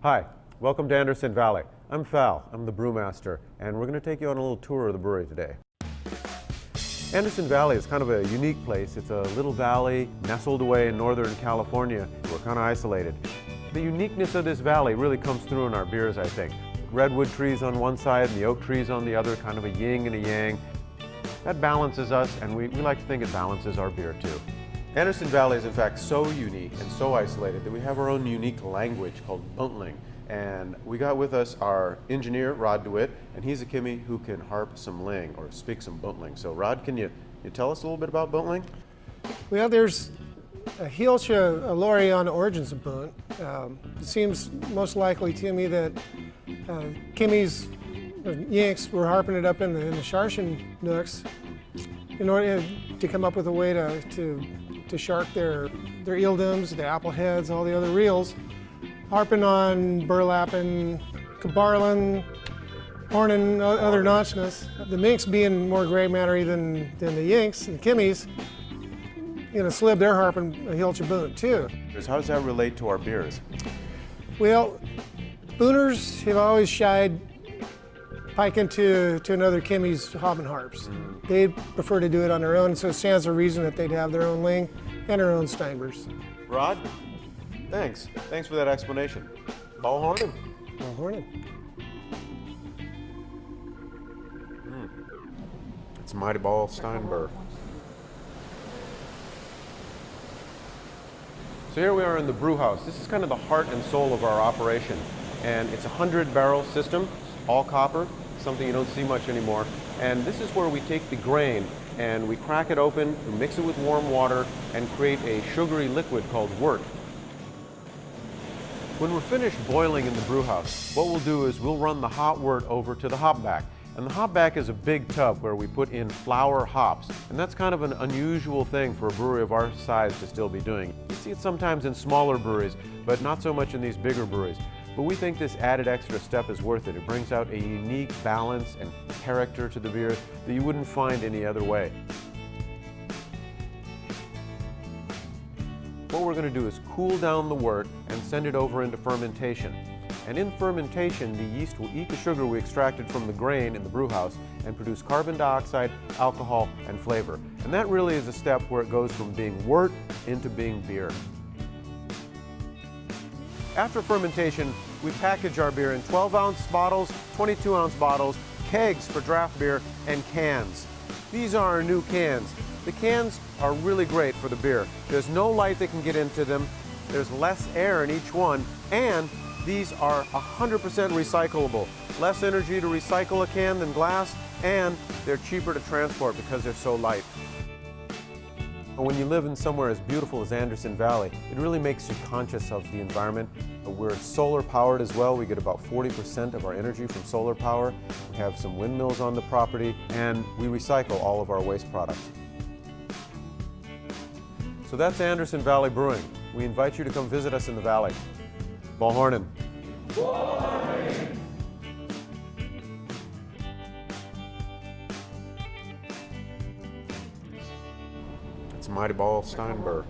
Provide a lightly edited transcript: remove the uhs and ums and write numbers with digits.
Hi, welcome to Anderson Valley. I'm Val, I'm the brewmaster, and we're going to take you on a little tour of the brewery today. Anderson Valley is kind of a unique place. It's a little valley nestled away in Northern California. We're kind of isolated. The uniqueness of this valley really comes through in our beers, I think. Redwood trees on one side and the oak trees on the other, kind of a yin and a yang. That balances us, and we like to think it balances our beer too. Anderson Valley is in fact so unique and so isolated that we have our own unique language called Buntling. And we got with us our engineer, Rod DeWitt, and he's a Kimmy who can harp some ling or speak some Buntling. So Rod, can you tell us a little bit about Buntling? Well, there's a Hilsha Lori on the origins of Bunt. It seems most likely to me that Kimmy's Yanks were harping it up in the Sharshan nooks in order to come up with a way to shark their eildums, the apple heads, all the other reels, harping on burlapping, cabarlin, horn, and other notchness. The minks being more gray mattery than the Yanks and Kimmies, slib they're harping a Hilsha Bunt too. How does that relate to our beers? Well, Booners have always shied piking to another Kimmy's hob and harps. They prefer to do it on their own, so it stands to reason that they'd have their own ling and their own Steinbers. Rod, thanks. Thanks for that explanation. Ball horning. Ball horning. It's a mighty ball Steinber. So here we are in the brew house. This is kind of the heart and soul of our operation. And it's a 100-barrel system, all copper, something you don't see much anymore. And this is where we take the grain and we crack it open, we mix it with warm water, and create a sugary liquid called wort. When we're finished boiling in the brew house, what we'll do is we'll run the hot wort over to the hop back. And the hop back is a big tub where we put in flower hops. And that's kind of an unusual thing for a brewery of our size to still be doing. You see it sometimes in smaller breweries, but not so much in these bigger breweries. But we think this added extra step is worth it. It brings out a unique balance and character to the beer that you wouldn't find any other way. What we're going to do is cool down the wort and send it over into fermentation. And in fermentation, the yeast will eat the sugar we extracted from the grain in the brew house and produce carbon dioxide, alcohol, and flavor. And that really is a step where it goes from being wort into being beer. After fermentation, we package our beer in 12-ounce bottles, 22-ounce bottles, kegs for draft beer, and cans. These are our new cans. The cans are really great for the beer. There's no light that can get into them, there's less air in each one, and these are 100% recyclable. Less energy to recycle a can than glass, and they're cheaper to transport because they're so light. When you live in somewhere as beautiful as Anderson Valley, it really makes you conscious of the environment. We're solar powered as well. We get about 40% of our energy from solar power. We have some windmills on the property, and we recycle all of our waste products. So that's Anderson Valley Brewing. We invite you to come visit us in the valley. Ball hornin'. Ball hornin'. It's a mighty ball Steinber.